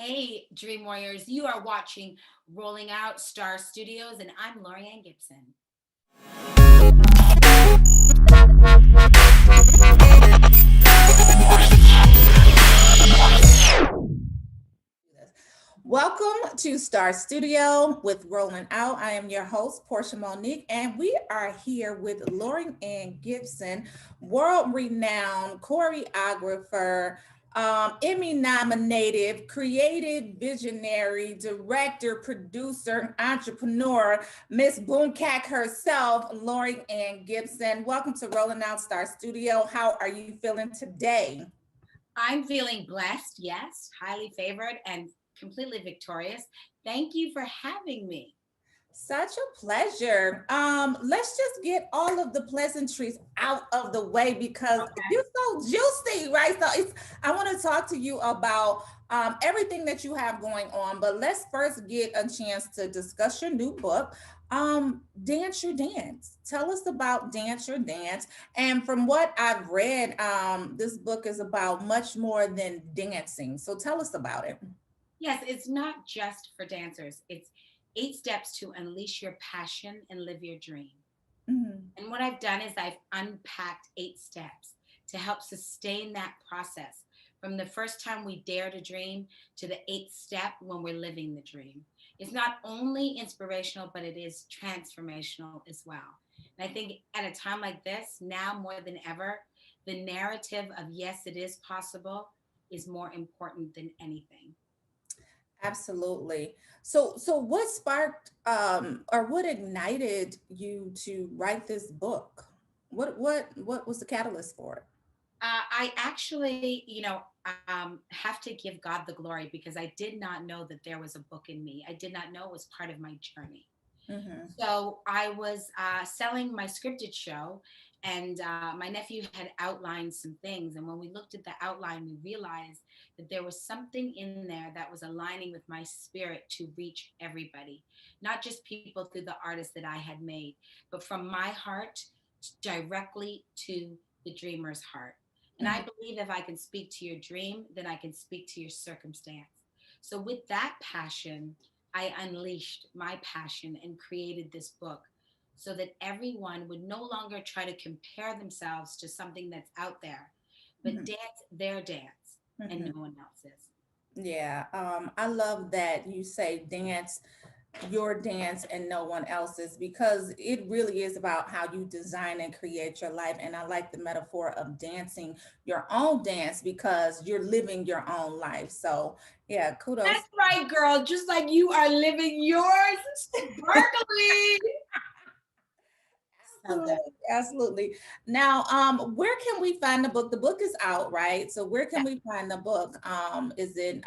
Hey, Dream Warriors, you are watching Rolling Out Star Studios, and I'm Laurieann Gibson. Welcome to Star Studio with Rolling Out. I am your host, Porsha Monique, and we are here with Laurieann Gibson, world renowned choreographer, Emmy-nominated, creative visionary, director, producer, entrepreneur, Miss Boomcat herself, Laurieann Gibson. Welcome to Rolling Out Star Studio. How are you feeling today? I'm feeling blessed, yes, highly favored, and completely victorious. Thank you for having me. Such a pleasure. Let's just get all of the pleasantries out of the way because you're Okay. so juicy, right? So I want to talk to you about everything that you have going on, but let's first get a chance to discuss your new book, Dance Your Dance. Tell us about Dance Your Dance. And from what I've read, this book is about much more than dancing. So tell us about it. Yes, it's not just for dancers, it's 8 steps to unleash your passion and live your dream. Mhm. And what I've done is I've unpacked 8 steps to help sustain that process from the first time we dare to dream to the 8th step when we're living the dream. It's not only inspirational, but it is transformational as well. And I think at a time like this, now more than ever, the narrative of yes, it is possible is more important than anything. Absolutely. So what sparked or what ignited you to write this book? What was the catalyst for it? I actually, have to give God the glory because I did not know that there was a book in me. I did not know it was part of my journey. Hmm. So I was selling my scripted show, and my nephew had outlined some things. And when we looked at the outline, we realized that there was something in there that was aligning with my spirit to reach everybody, not just people through the artists that I had made, but from my heart directly to the dreamer's heart. And I Hmm. believe if I can speak to your dream, then I can speak to your circumstance. So, with that passion, I unleashed my passion and created this book so that everyone would no longer try to compare themselves to something that's out there, but Hmm. dance their dance and Hmm. no one else's. Yeah, I love that you say dance your dance and no one else's because it really is about how you design and create your life. And I like the metaphor of dancing your own dance because you're living your own life. So yeah, kudos. That's right, girl. Just like you are living yours sparkly. So good. Absolutely, absolutely. Now, where can we find the book? The book is out, right? So where can Yeah. we find the book? Is it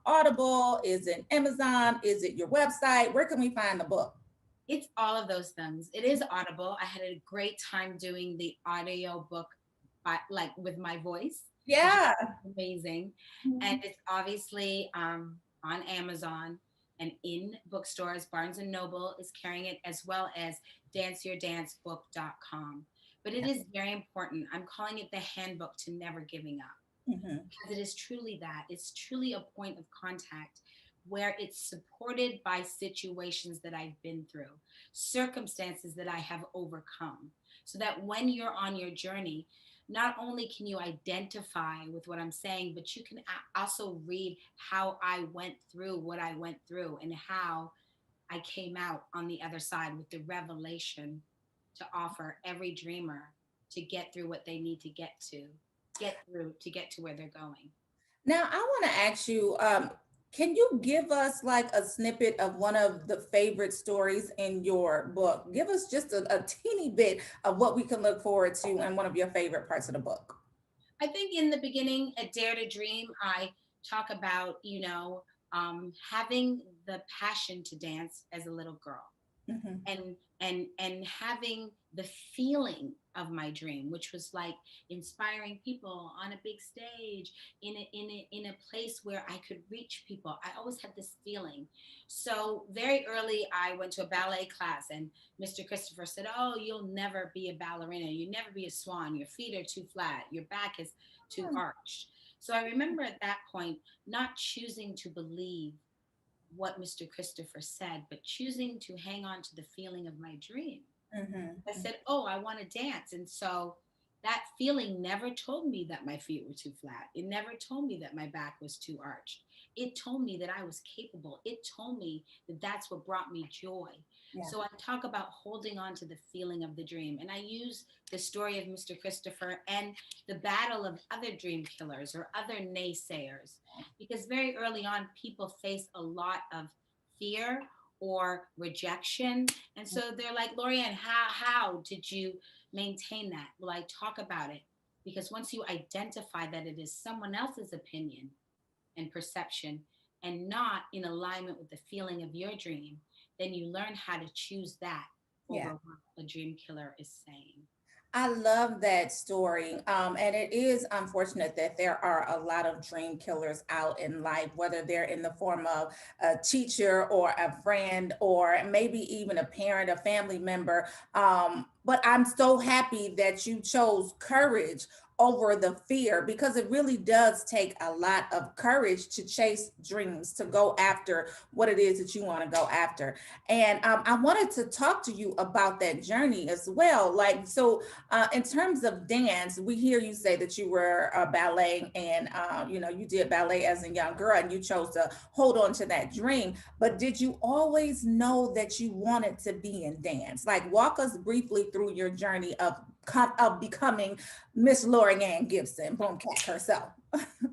Audible? Is it Amazon? Is it your website? Where can we find the book? It's all of those things. It is Audible. I had a great time doing the audio book by, like with my voice, which Yeah. is amazing. And Mhm. it's obviously on Amazon and in bookstores. Barnes and Noble is carrying it as well as danceyourdancebook.com. But it is very important. I'm calling it the handbook to never giving up Mhm. because it is truly that. It's truly a point of contact where it's supported by situations that I've been through, circumstances that I have overcome, so that when you're on your journey, not only can you identify with what I'm saying, but you can also read how I went through what I went through and how I came out on the other side with the revelation to offer every dreamer to get through what they need to get through to get to where they're going. Now, I want to ask you, can you give us like a snippet of one of the favorite stories in your book? Give us just a teeny bit of what we can look forward to in one of your favorite parts of the book. I think in the beginning, at Dare to Dream, I talk about, having the passion to dance as a little girl Hmm. and having the feeling of my dream, which was like inspiring people on a big stage in a place where I could reach people. I always had this feeling. So very early I went to a ballet class, and Mr. Christopher said, "Oh, you'll never be a ballerina. You never be a swan. Your feet are too flat. Your back is too arched." So I remember at that point not choosing to believe what Mr. Christopher said, but choosing to hang on to the feeling of my dream. I Mm-hmm. said, "Oh, I want to dance." And so that feeling never told me that my feet were too flat. It never told me that my back was too arched. It told me that I was capable. It told me that that's what brought me joy. Yeah. So I talk about holding on to the feeling of the dream. And I use the story of Mr. Christopher and the battle of other dream killers or other naysayers. Because very early on, people face a lot of fear or rejection, and so they're like, Laurieann, how did you maintain that? Well, I talk about it because once you identify that it is someone else's opinion and perception and not in alignment with the feeling of your dream, then you learn how to choose that over Yeah. what a dream killer is saying. I love that story. And it is unfortunate that there are a lot of dream killers out in life, whether they're in the form of a teacher or a friend, or maybe even a parent, a family member. But I'm so happy that you chose courage over the fear, because it really does take a lot of courage to chase dreams, to go after what it is that you want to go after. And I wanted to talk to you about that journey as well. Like, so in terms of dance, we hear you say that you were ballet, and you did ballet as a young girl, and you chose to hold on to that dream. But did you always know that you wanted to be in dance? Like, walk us briefly through your journey of becoming Miss Laurieann Gibson, boom cat herself.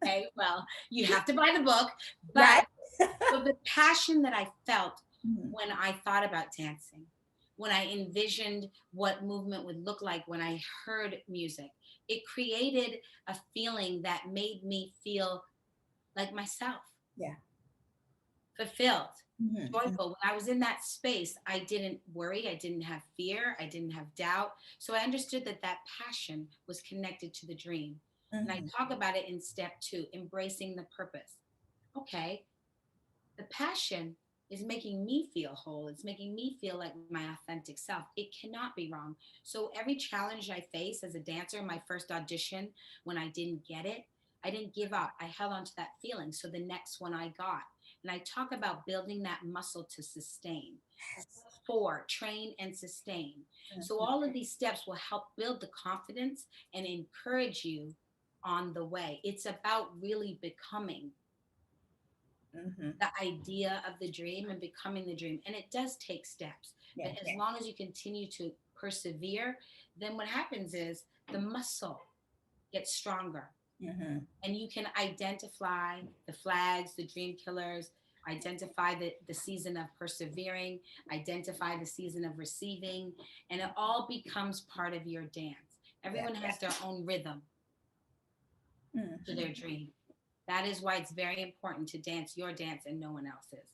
Okay, well, you have to buy the book, Right? but so the passion that I felt Mhm. when I thought about dancing, when I envisioned what movement would look like when I heard music, it created a feeling that made me feel like myself, Yeah. fulfilled, Mhm. joyful. When I was in that space, I didn't worry, I didn't have fear, I didn't have doubt. So I understood that that passion was connected to the dream. And I Mhm. talk about it in step 2, embracing the purpose. Okay, the passion is making me feel whole. It's making me feel like my authentic self. It cannot be wrong. So every challenge I face as a dancer, my first audition, when I didn't get it, I didn't give up. I held on to that feeling. So the next one I got. And I talk about building that muscle to sustain. Yes. Step 4, train and sustain. So Mhm. all of these steps will help build the confidence and encourage you on the way. It's about really becoming Mhm. the idea of the dream and becoming the dream. And it does take steps. But Yeah. as long as you continue to persevere, then what happens is the muscle gets stronger Mhm. and you can identify the flags, the dream killers, identify the season of persevering, identify the season of receiving, and it all becomes part of your dance. Yeah. Everyone has their own rhythm to Mhm. their dream. That is why it's very important to dance your dance and no one else's.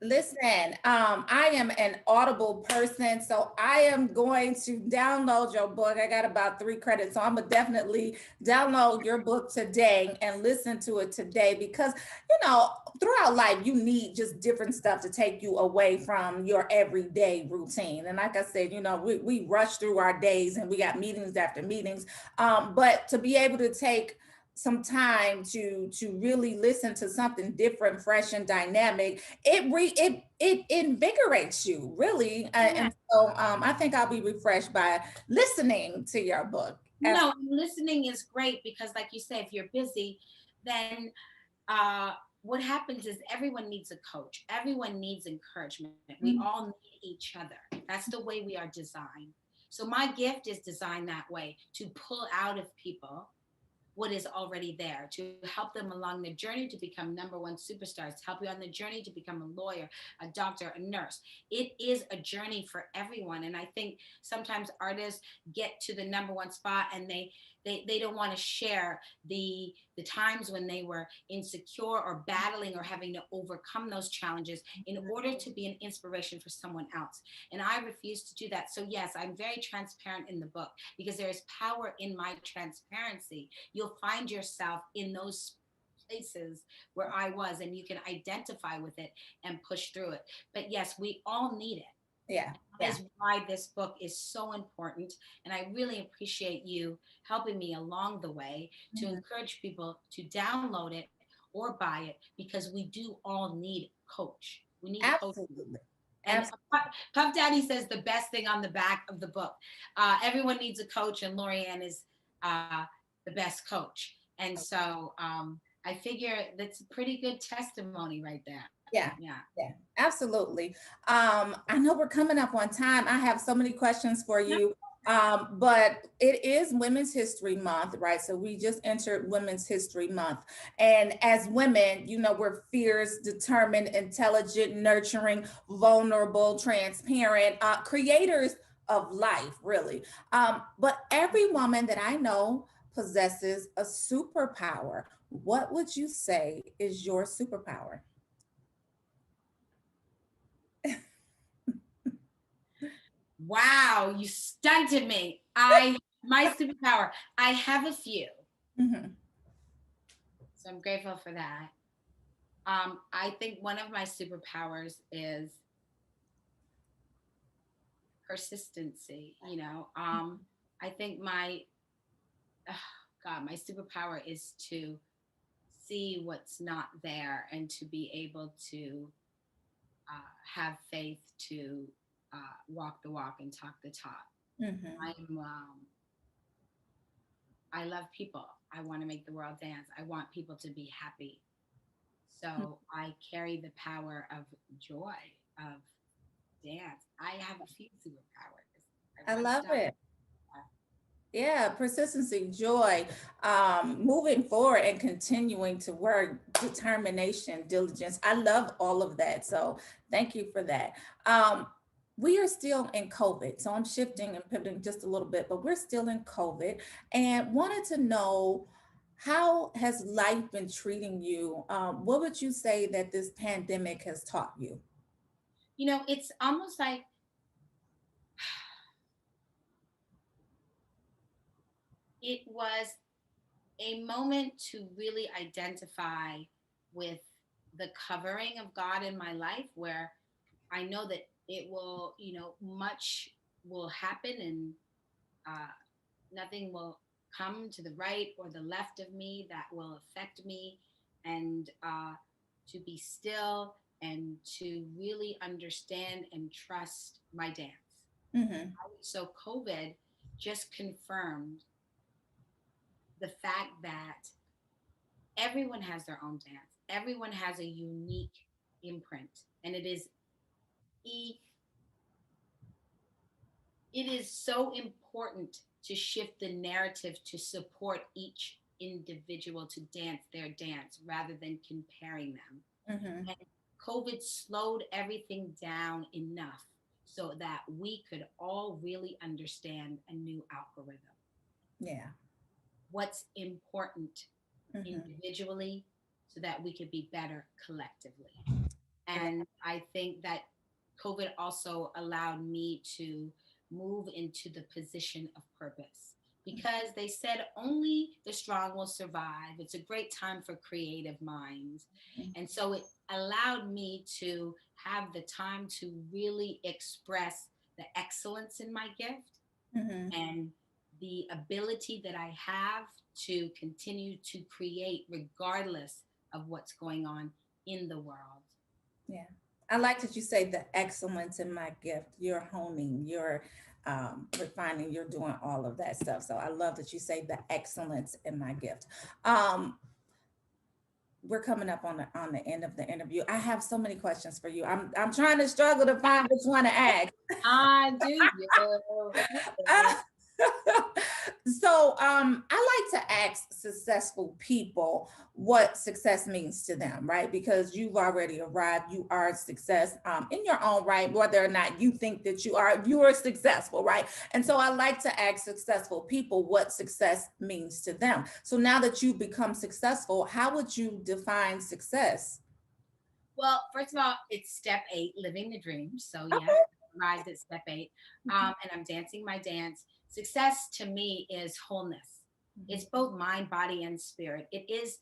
Listen, I am an Audible person, so I am going to download your book. I got about 3 credits, so I'm gonna definitely download your book today and listen to it today, because throughout life you need just different stuff to take you away from your everyday routine. And like I said, we rush through our days and we got meetings after meetings. But to be able to take some time to really listen to something different, fresh, and dynamic, it invigorates you really. Yeah. And so I think I'll be refreshed by listening to your book. No, listening is great because, like you say, if you're busy, then uh, what happens is everyone needs a coach. Everyone needs encouragement. We Mhm. all need each other. That's the way we are designed. So my gift is designed that way to pull out of people what is already there, to help them along the journey to become number one superstars, to help you on the journey to become a lawyer, a doctor, a nurse. It is a journey for everyone. And I think sometimes artists get to the number one spot and they don't want to share the times when they were insecure or battling or having to overcome those challenges in order to be an inspiration for someone else. And I refuse to do that. So yes, I'm very transparent in the book because there is power in my transparency. You'll find yourself in those places where I was, and you can identify with it and push through it. But yes, we all need it. Yeah. That Yeah. is why this book is so important. And I really appreciate you helping me along the way to Mhm. encourage people to download it or buy it, because we do all need a coach. We need coaching. Absolutely. And Puff Daddy says the best thing on the back of the book. Everyone needs a coach, and Laurieann is uh, the best coach. And so I figure that's a pretty good testimony right there. Yeah, Yeah. yeah, absolutely. I know we're coming up on time. I have so many questions for you. But it is Women's History Month, right? So we just entered Women's History Month. And as women, we're fierce, determined, intelligent, nurturing, vulnerable, transparent, creators of life, really. But every woman that I know possesses a superpower. What would you say is your superpower? Wow, you stunted me. My superpower. I have a few, Mhm. so I'm grateful for that. I think one of my superpowers is persistency. I think uh, my superpower is to see what's not there and to be able to have faith to walk the walk and talk the talk. Mhm. I'm I love people. I want to make the world dance. I want people to be happy. So I carry the power of joy, of dance. I have a few superpowers. I I won't love stop. it. Yeah, persistency, joy, moving forward and continuing to work, determination, diligence. I love all of that. So thank you for that. We are still in COVID. So I'm shifting and pivoting just a little bit, but we're still in COVID and wanted to know, how has life been treating you? What would you say that this pandemic has taught you? It's almost like it was a moment to really identify with the covering of God in my life, where I know that it will, much will happen, and uh, nothing will come to the right or the left of me that will affect me, and to be still and to really understand and trust my dance. Hmm. So COVID just confirmed the fact that everyone has their own dance. Everyone has a unique imprint, and e- it is so important to shift the narrative to support each individual to dance their dance rather than comparing them. Hmm. And COVID slowed everything down enough so that we could all really understand a new algorithm. Yeah. What's important Hmm. individually so that we could be better collectively. Yeah. And I think that COVID also allowed me to move into the position of purpose, because they said only the strong will survive. It's a great time for creative minds. And so it allowed me to have the time to really express the excellence in my gift Hmm. and the ability that I have to continue to create regardless of what's going on in the world. Yeah. I like that you say the excellence in my gift. You're honing, you're refining, you're doing all of that stuff. So I love that you say the excellence in my gift. Um, we're coming up on the end of the interview. I have so many questions for you. I'm trying to struggle to find which one to ask. I do you. So I like to ask successful people what success means to them, right? Because you've already arrived, you are a success in your own right, whether or not you think that you are successful, right? And so I like to ask successful people what success means to them. So now that you've become successful, how would you define success? Well, first of all, it's step 8, living the dream. So yes, Okay. arrived at step 8, and I'm dancing my dance. Success to me is wholeness. Mhm. It's both mind, body, and spirit. It is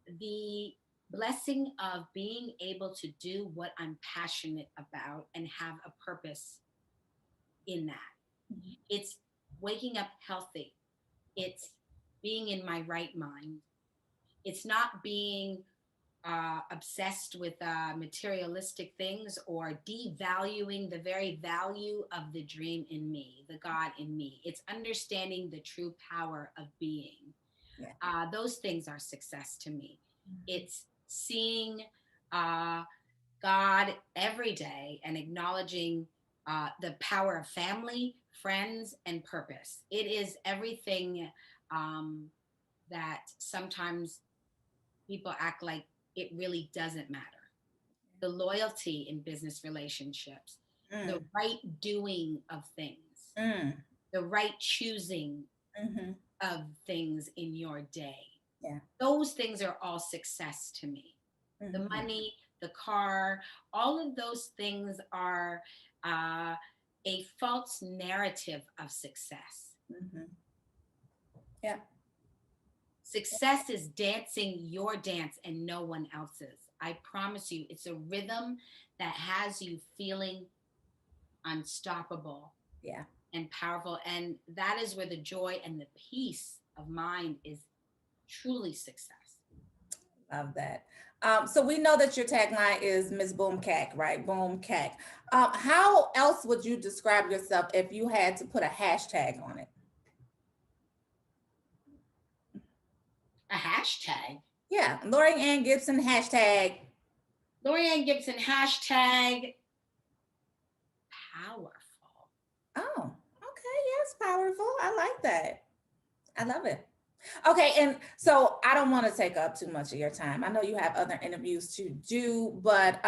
the blessing of being able to do what I'm passionate about and have a purpose in that. It's waking up healthy. It's being in my right mind. It's not being obsessed with materialistic things or devaluing the very value of the dream in me, the God in me. It's understanding the true power of being. Yeah. Those things are success to me. It's seeing uh, God every day and acknowledging the power of family, friends, and purpose. It is everything um, that sometimes people act like it really doesn't matter. The loyalty in business relationships, the Mm, right doing of things, mm, the right choosing mm-hmm. of things in your day. Yeah. Those things are all success to me. The Mm-hmm. money, the car, all of those things are uh, a false narrative of success. Mm-hmm. Yeah. Success is dancing your dance and no one else's. I promise you, it's a rhythm that has you feeling unstoppable Yeah. and powerful. And that is where the joy and the peace of mind is truly success. Love that. So we know that your tagline is Miss Boom Cack, right? Boom Cack. How else would you describe yourself if you had to put a hashtag on it? A hashtag. Yeah, Laurieann Gibson hashtag. Laurieann Gibson hashtag powerful. Oh, okay. Yes, powerful. I like that. I love it. Okay, and so I don't want to take up too much of your time. I know you have other interviews to do, but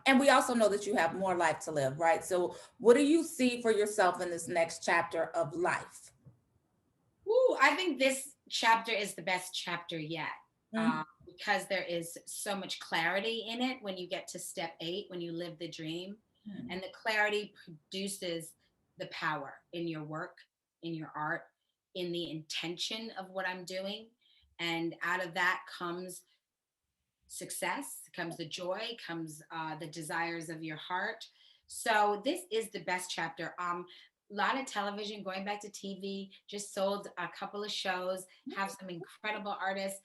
and we also know that you have more life to live, right? So what do you see for yourself in this next chapter of life? Ooh, I think this chapter is the best chapter yet Mm-hmm. because there is so much clarity in it when you get to step 8, when you live the dream. And the clarity produces the power in your work, in your art, in the intention of what I'm doing. And out of that comes success, comes the joy, comes the desires of your heart. So this is the best chapter. A lot of television, going back to TV, just sold a couple of shows, have some incredible artists,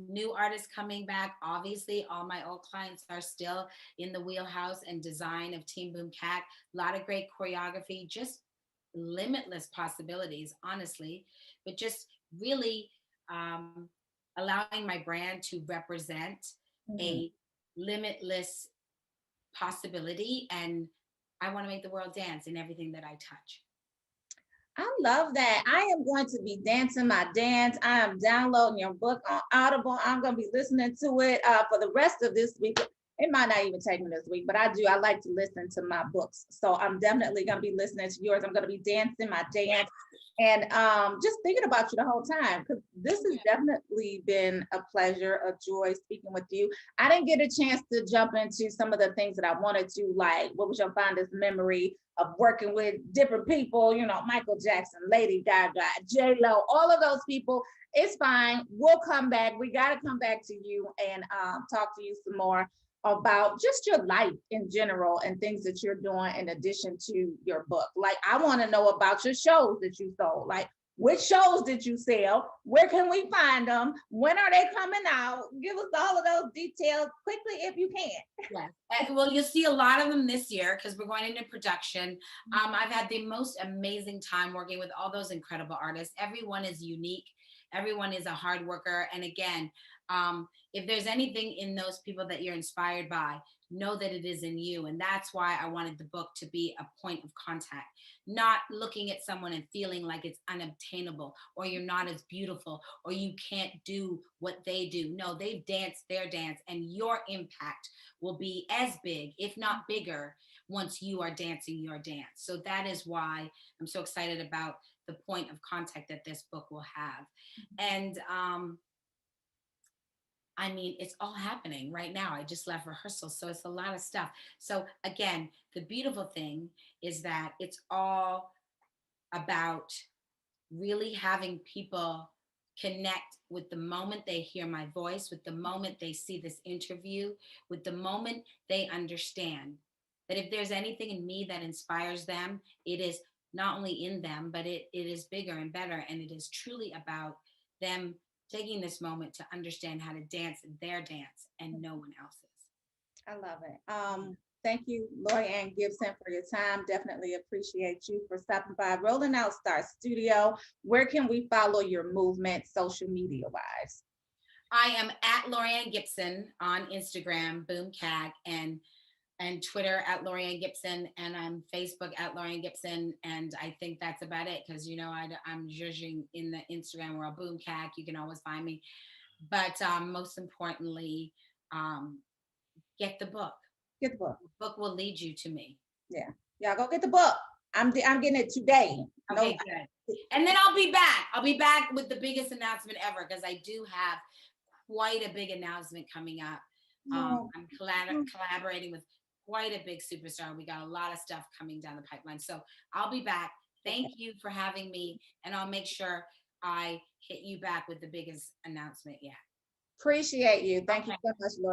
new artists coming back. Obviously, all my old clients are still in the wheelhouse and design of Team Boom Cat. A lot of great choreography, just limitless possibilities, honestly, but just really um, allowing my brand to represent Mm-hmm. a limitless possibility. And I want to make the world dance in everything that I touch. I love that. I am going to be dancing my dance. I am downloading your book on Audible. I'm going to be listening to it for the rest of this week. It might not even take me this week, but I do. I like to listen to my books. So I'm definitely going to be listening to yours. I'm going to be dancing my dance and just thinking about you the whole time because this has definitely been a pleasure, a joy speaking with you. I didn't get a chance to jump into some of the things that I wanted to, like what was your fondest memory of working with different people, you know, Michael Jackson, Lady Gaga, J Lo, all of those people. It's fine. We'll come back. We got to come back to you and talk to you some more about just your life in general and things that you're doing in addition to your book. Like, I want to know about your shows that you sold. Like, which shows did you sell? Where can we find them? When are they coming out? Give us all of those details quickly if you can. Yes. Well, you'll see a lot of them this year because we're going into production. I've had the most amazing time working with all those incredible artists. Everyone is unique. Everyone is a hard worker. And again, if there's anything in those people that you're inspired by, know that it is in you. And that's why I wanted the book to be a point of contact, not looking at someone and feeling like it's unobtainable or you're not as beautiful or you can't do what they do. No, they've danced their dance and your impact will be as big, if not bigger, once you are dancing your dance. So that is why I'm so excited about the point of contact that this book will have. And I mean, it's all happening right now. I just left rehearsal, so it's a lot of stuff. So again, the beautiful thing is that it's all about really having people connect with the moment they hear my voice, with the moment they see this interview, with the moment they understand that if there's anything in me that inspires them, it is not only in them, but it is bigger and better. And it is truly about them taking this moment to understand how to dance their dance and no one else's. I love it. Thank you, Laurieann Gibson, for your time. Definitely appreciate you for stopping by Rolling Out Star Studio. Where can we follow your movement social media wise? I am at Laurieann Gibson on Instagram, BoomCag, and Twitter at Laurieann Gibson, and I'm Facebook at Laurieann Gibson, and I think that's about it because I'm judging in the Instagram world, BoomCag. You can always find me, but most importantly, um, get the book. Get the book. The book will lead you to me. Yeah, y'all go get the book. I'm getting it today. Okay, good. And then I'll be back. I'll be back with the biggest announcement ever because I do have quite a big announcement coming up. I'm collaborating with quite a big superstar. We got a lot of stuff coming down the pipeline. So I'll be back. Thank you for having me. And I'll make sure I hit you back with the biggest announcement yet. Appreciate you. Thank you so much, Laura.